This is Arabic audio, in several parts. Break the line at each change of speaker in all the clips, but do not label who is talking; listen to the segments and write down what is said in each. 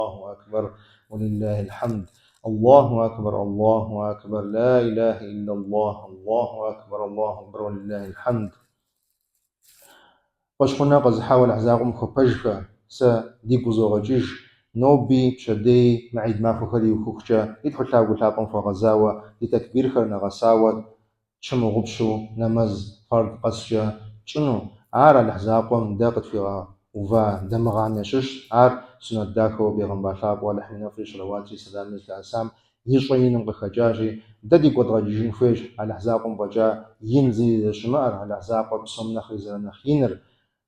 الله أكبر ولله الحمد. الله أكبر الله أكبر لا إله إلا الله. الله أكبر ولله الحمد. قشخنا قزحاول أحزاقم خبجك س ديكو زوغجيج نوبي شدي معيد ما خخري وخخجا يدخل تاقو تاقم فغزاوة لتكبير خرنا غساوة شمو غبشو نمز فرد قسجا شنو عار الأحزاقم داقت فيها وفا دمغان يشش عار سنة داكو بيغنبا شاب ولحمنا في صلواتي سلام التعسام يشوين بخجاجي ددي قد غجيجين فيش على أحزاقم بجا ينزي شمار على أحزاقم بصم نخي زرنخ ينر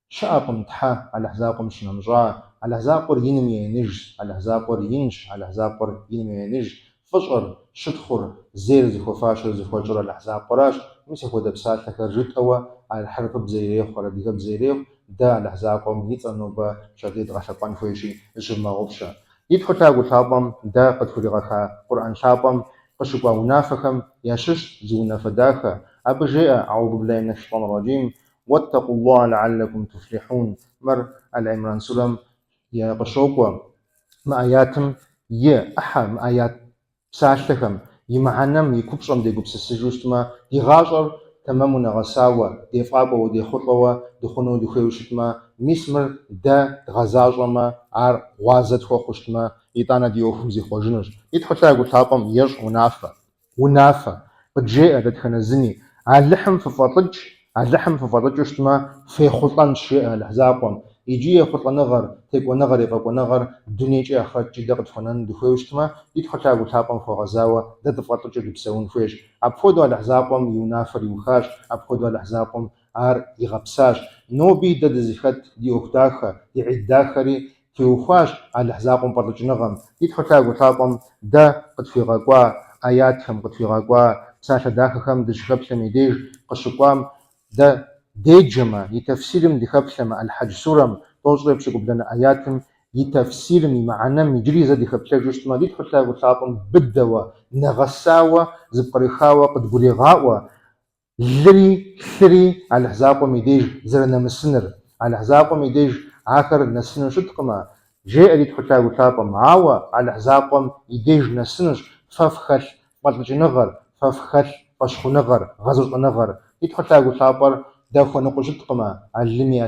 شاقم تحا على حزاقم شنمجا على حزاقر ينم ينج على حزاقر ينش على حزاقر ينم ينج فجر شدخر زير زخو فاشر زخو جر على حزاقراش مش هو دبسات تكرجت أو على حرف بزيريخ ولا ديك بزيريخ دا على حزاقم يتصنوا بشديد غشقان فيشي جمع غبشة يدخل تاقو تابم دا قد فريغخا قرآن شابم قشقا ونافخم يشش زونا فداخا أبجيء أعوذ بالله من الشيطان الرجيم واتقوا الله لعلكم تفلحون. مر العمران سلم يا قشوقوا ما آياتم يا أحد ما آيات ساشتكم يمعنم يكبشم دي قبس السجوشتما دي غاجر تمامنا غساوة دي فابا ودي خطوة دي خنو دي خوشتما مسمر دا غزاجما عار غازت خوشتما يطانا دي أخوزي خوجنش يتحطا يقول تابم يرش ونافة قد جاء دتخنزني على اللحم في فطج على اللحم في فطج وشتما في خطان شيء الحزاقم يجي خطا نغر تيكو نغر يبقى نغر الدنيا جاء خرج جدا قد فنان دخوشتما يتحطا يقول تابم في غزاوة دت فطج بسوون فيش أبخدوا الحزاقم ينافر يوخاش أبخدوا الحزاقم عار يغبساش نوبي دد زفت دي أختاخة يعد داخري في وخاش على الحزاقم فطج نغم يتحطا يقول تابم دا قد في غقوا آياتهم قد في غقوا ساشا داخخم دشخبسم يديج قشقوام دا ديجما يتفسيرم دخبسم الحج سورم توصل بشكل لنا آياتهم يتفسيرم معنام يجري زي دخبسة جوشتما دي تحطها وطاقم بدوا نغساوة زبقريخاوة قد قريغاوة ثري على حزاقهم يديج زرنا مسنر على حزاقهم يديج آخر نسنر شدقما جاء دي تحطها وطاقم عاوة على حزاقهم يديج نسنر ففخش بطلج نغر ففخش فشخ نغر غزر نغر يتحطها وطاقر داخو نقوشت قما علمي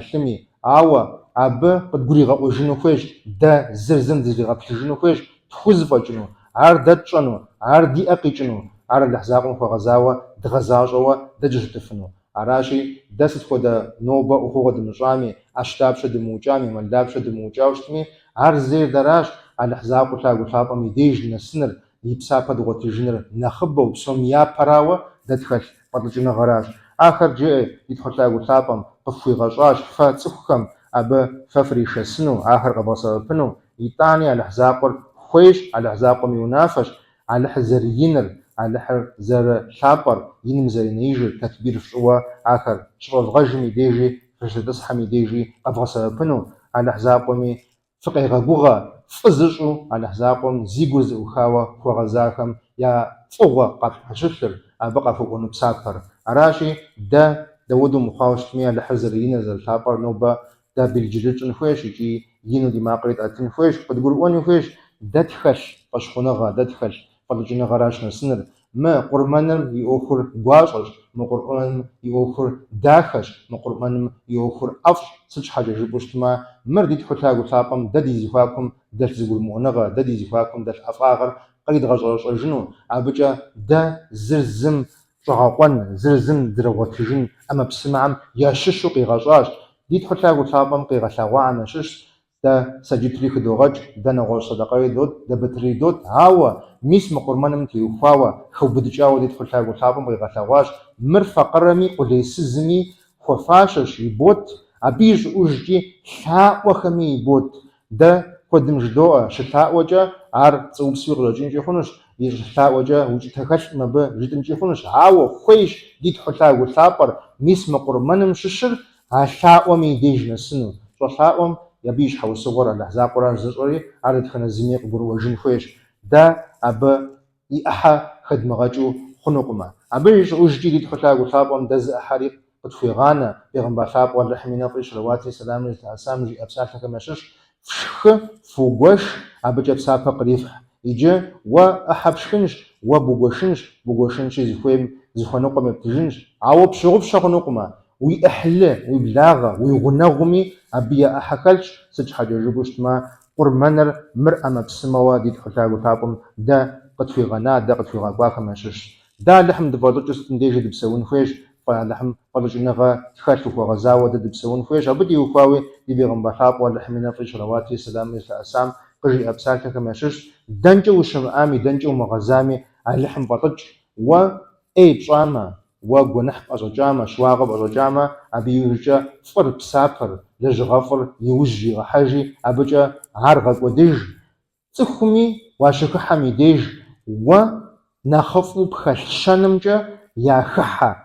عاوة عبا قد قولي غاقو جنو خوش دا زرزن دي غاقو جنو خوش تخوزفا جنو عار داد جنو عار دي اقي جنو عار اللحزاقم خو غزاوة دغزاجوا دجش تفنو عراشي داست خو دا نوبا وخو دا مجامي اشتاب شد موجامي ملداب شد موجاوشتمي عار زير دراش على اللحزاقو تلاقو طاقم يديج نسنر يبساقا دغوتي جنر نخبا وبسوم يا براوة دادخش بطلجنا غراش آخر جاء يدخل تلاقو طاقم قفوي غشاش فاتسخكم أبا ففريش سنو آخر قبصة بنو يطاني على حزاقر خويش على حزاقم ينافش على حزر ينر على حزر شابر ينمزر نيجر تكبير شوا آخر شغل غجمي ديجي فشل تصحمي ديجي قبصة بنو على حزاقمي فقه غبوغا فزشو على حزاقم زيغوز وخاوة وغزاكم يا فوغا قد حششر أبقى فوق نبساكر عراشي دا دودو مخاوشتمي على حزر ينزل شابر نوبا دا بالجلوج نخوش يجي ينو دي ماقريت أتن خوش قد قرؤون خوش دادخش قشخنغا دادخش فالجنا غراش نسنر ما قرمانم يأخر قاشش ما قرمان يأخر داخش ما قرمانم يأخر أفش سج حاجة جبوشتما مردي تحتاجو تاقم دادي زفاكم داش زقول مؤنغا دادي زفاكم داش أفاغر قريد غجرش الجنو عبجا دا زرزم شغاقوان زرزم دروغتجن أما بسمعم ياششو قيغاجاش دي تحتاجو تاقم قيغاشاوا عنا شش دا سجدري خدوغج دا نغور صدقاي دوت دا بتري دوت هاوا ميس مقرمانم تيوفاوا خو بدجاو دي تحتاجو تاقم قيغاشاواش مرفا قرمي قولي سزمي خفاشش يبوت أبيج أوجي ثاء وخمي يبوت دا قدم جدوء شتاء وجا عار تصوب سوق لجين جيخونش يشتاء وجا وجي تخش ما ب جدن جيخونش هاوا خويش دي تحتاجو تاقر ميس مقرمانم ششر عشاء ومي ديجنا سنو شاء يبيش حو صور على حزاق قران زوري عرض خنا زميق برو وجن خويش دا أبا يأحا خدمة غاجو خنوقما أبيش وجدي دي تحتاجو تاقم دز أحريق قد في غانا بيغنبا شاب والرحمي نفرش رواتي سلام للتعسام جي أبساك كما شش فشخ فوقوش أبجا بسابة قريفح يجي وأحبشنش بوغوشنش زخوانوقا مبتجنش عاو بشغب شغنوقما ويأحلى ويبلاغا ويغنغمي أبيا أحكالش سج حاجة جبوشت ما قرمانر مرأة بسموا دي تحتاجو تابم دا قد في غناء دا قد في غاقواك ماشش دا لحم دبادو جست نديجي دبسون خويش فلحم قلج نغا تخاتو غزاوة دا دبسون خويش أبدي وفاوي دي بيغم بحاب واللحمنا فيش رواتي سلام أسام قجي أبسالك ماشش دنجو وشمآمي دنجو مغزامي اللحم بطج و أي بصامة وجنح أزوجامة شواغب أزوجامة أبي يوجا فر بسافر لجغفر يوجي غحاجي أبجا عرغك وديج تخمي واشك حميديج ونخف بخشنمجا يا خحا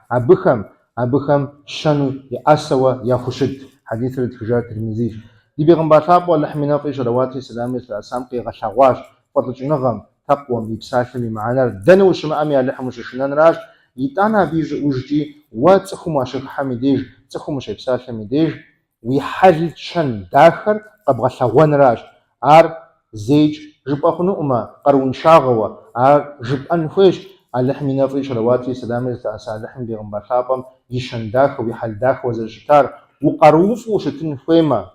أبخم شنو يا أسوا يا خشد حديث التجار الترمذي دي بيغمبر شاب ولا حمينا في شرواتي سلام السلام قي غشواش فضل نغم تقوى بيبساشمي معنا دنو شمامي اللي حمش شنان راج يتانا بيج وجدي وتخم واشك حميديج تخم مش بساشمي ديج ويحل شن داخل قبغ شوان راج ار زيج جب أخنو أما قرون شاغوا ار جب أنفش اللي حمينا في شرواتي سلام السلام لحم بيغمبر شابم يشن داخل ويحل داخل وزجتار وقروف وشتن فيما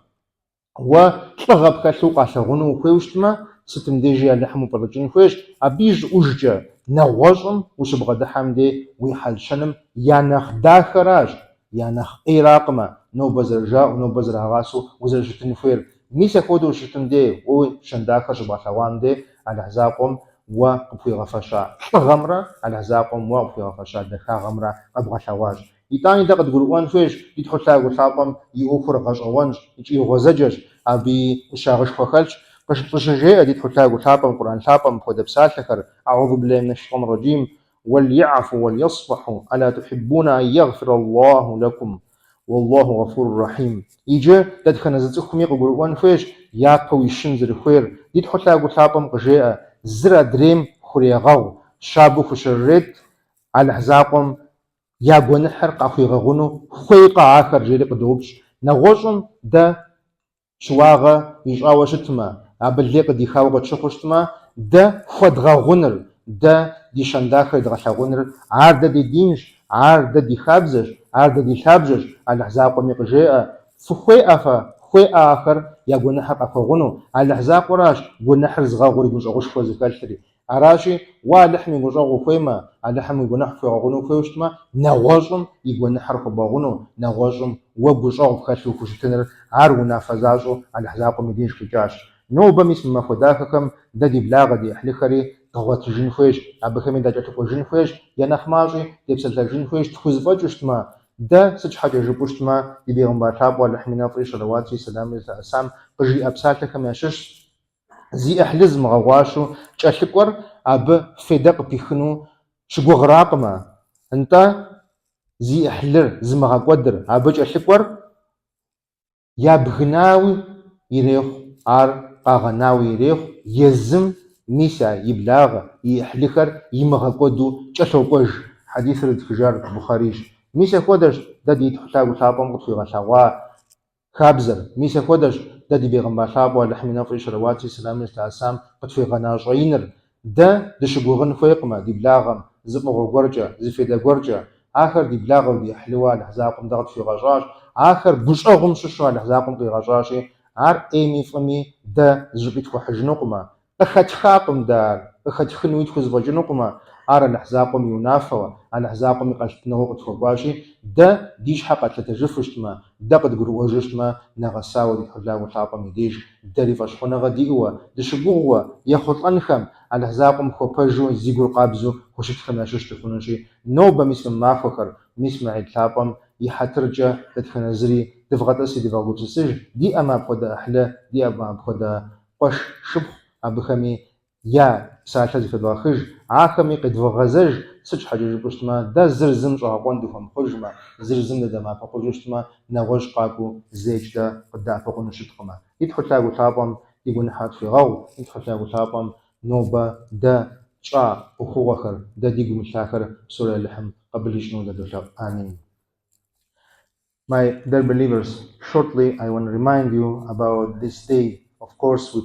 وطلغب كالسوق عشغونو خوشتما ستم ديجي اللحم برجين خوش أبيج أوججا نوازم وشبغا دحام دي ويحل شنم يانخ داخراج يانخ إيراقما نو بزرجا ونو بزر هغاسو وزرجتن فير ميسا كودو شتم دي وشن داخر شبغا شوان دي على حزاقهم وقبوي غفاشا غمرة على حزاقهم وقبوي غفاشا دخا غمرة قبغا شواج يتاني دا قد قلوان فيش يتحطا وشابم يوفر غشوانج يجي غزجج أبي وشاغش فخلش قش جاء دي تحطا وشابم القرآن شابم خد بسالتكر أعوذ بالله من الشيطان الرجيم وليعفوا وليصفحوا ألا تحبون أن يغفر الله لكم والله غفور رحيم يجي تدخل نزلتكم يقولون فيش يا قوي الشنزر خير دي تحطا وشابم قجاء زرا دريم خريغاو شابو خشرت على حزاقهم يا جونحر قاخي غغونو خويقا آخر جيلي قدوبش نغوشم دا شواغا يشاوا شتما أبلي قد يخاوغا تشخشتما دا خود غغونر دا دي شنداخر دغشاغونر عار دا دي دينش عار دا دي خابزش عار دا دي شابزش على حزاقو ميقجيئة فخوي أفا خوي آخر يا جونحر قاخي غغونو على حزاق وراش جونحر زغاغوري مشغوش خوزي كالشري أراشي ولحم يجوجو فيما اللحم يجونح في غونو فيوشتما نغوجم يجونح ركباغونو نغوجم وبوجو خشو كشتنر عرونا فزاجو على حزاقو مدينش كجاش نو بمس ما خداكم ددي بلاغ دي احلخري قوات جين فيش ابخمي دا جاتو جين فيش يا نخماجي دبسل جين فيش تخوز فاجشتما دا سج حاجه جبوشتما يبيغم باشاب ولا حمينا فيش رواتي سلام السلام قجي ابساتكم يا شش زي أحلز مغواشو تشالكور أب فدق بيخنو شقو غراقما أنت زي أحلر زمغا قدر أب تشالكور يا بغناوي يريخ عار قاغناوي يريخ يزم ميسا يبلاغ يحلخر يمغا قدو تشالو قج حديث التجار البخاريش ميسا قدر دادي تحتاج تابم قد في غشاوا خابزر ميسا قدر دادي بيغمبر شاب ولا حمينا في شرواتي سلام السلام قد في غناجينر دا دشغوغن فيقما دي بلاغم زبغو غورجا زفيدا غورجا آخر دي بلاغم دي حلوة الحزاقم ضغط في غجاج آخر بوشغم ششوا الحزاقم في غجاشي عار ايمي فمي دا زبيت وحجنقما اخد خاقم دار اخد خنويت خزبجنقما عار الحزاقم ينافوا الحزاقم قلتنه قد فوقاشي دا ديش حقا تتجفشتما دا قد قروا جشتما نغساو دي حلا وطاقم ديش داري فاشخونا غديقوا دشبوغوا ياخد انخم الحزاقم خوباجو زيقر قابزو خوشت خماشوش تخونشي نوبا مسلم ما فكر مسمع الطاقم يحترجا تتخنزري تفغطسي دي فاقوت السجن دي اما بخدا احلا دي اما بخدا قش شبخ ابخمي يا ساعة في الواخج عاخمي قد فغزج سج حاجة جبشتما دا زرزم شاقون دفهم خجما زرزم دا ما فقجشتما نغش قاكو زيج دا قد فقون شتقما يدخل تاغو تابم يقول نحات في غو يدخل تاغو تابم نوبة دا شا أخوخر دا ديقو مشاكر سورة اللحم قبل يشنو دا دوشاق آمين. My dear believers, shortly I want to remind you about this day of course, we